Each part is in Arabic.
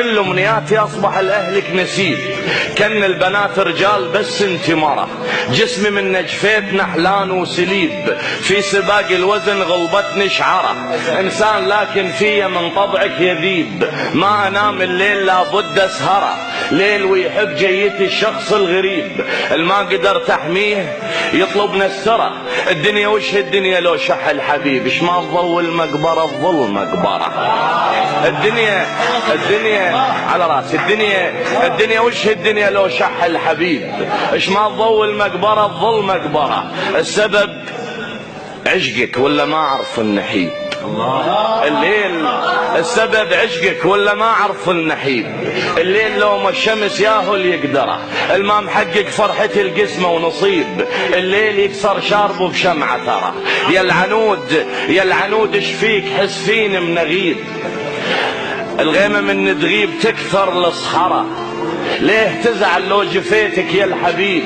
كل امنياتي اصبح لاهلك نسيب، كان البنات رجال بس انت مرة، جسمي من نجفيت نحلان وسليب، في سباق الوزن غلبتني شعرة، انسان لكن في من طبعك يذيب، ما انام الليل لابد اسهره، ليل ويحب جيتي الشخص الغريب، الما قدر تحميه يطلب نسره، الدنيا وش الدنيا لو شح الحبيب، اش ما تضوي المقبرة الظل مقبرة، الدنيا على راسي، الدنيا وش الدنيا لو شح الحبيب، اش ما تضوي المقبرة الظل مقبرة، السبب عشقك ولا ما اعرف النحيب، الليل السبب عشقك ولا ما اعرف النحيب، الليل لو ما الشمس ياهو اللي يقدره، الما محقق فرحتي القسمه ونصيب، الليل يكسر شاربه بشمعه ترى، يا العنود اش فيك حس فيني منغيب، الغيمه من تغيب تكثر الصحراء، ليه تزعل لو جفيتك يا الحبيب،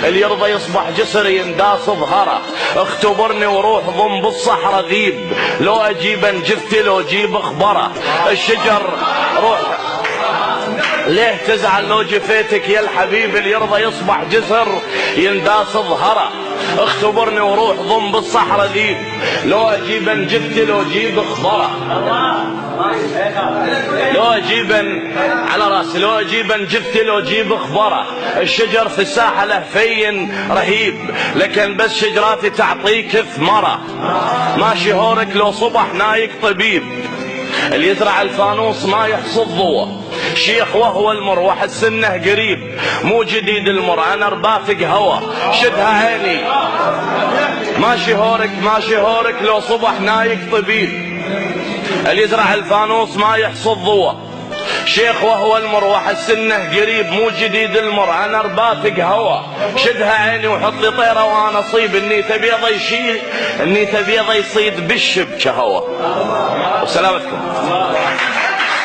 اللي يرضى يصبح جسر ينداس ظهره، اختبرني وروح ضم بالصحراء غيب، لو اجيب انجفتي لو اجيب اخبره، الشجر روح، ليه تزعل لو جفيتك يا الحبيب، اللي يرضى يصبح جسر ينداس ظهره، اختبرني وروح ضم بالصحراء غيب، لو اجيب انجفتي لو اجيب اخبره، لو اجيب على راسي، لو اجيب انجفتي لو اجيب اخبره، الشجر في الساحه له فين رهيب، لكن بس شجراتي تعطيك ثمره، ماشي هورك لو صبح نايك طبيب، اللي يزرع الفانوس ما يحصد ضوء، شيخ وهو المروح السنه قريب، مو جديد المر انا رباتق هوا، شدها عيني، ماشي هورك لو صبح نايك طبيب، اللي يزرع الفانوس ما يحصد ضوء، شيخ وهو المروح السنه قريب، مو جديد المر انا رباتق هوا، شدها عيني وحط لي طيره وانا اصيب، النيته بيضه يشيل النيته بيضه يصيد بالشبكه هوا. وسلامتكم.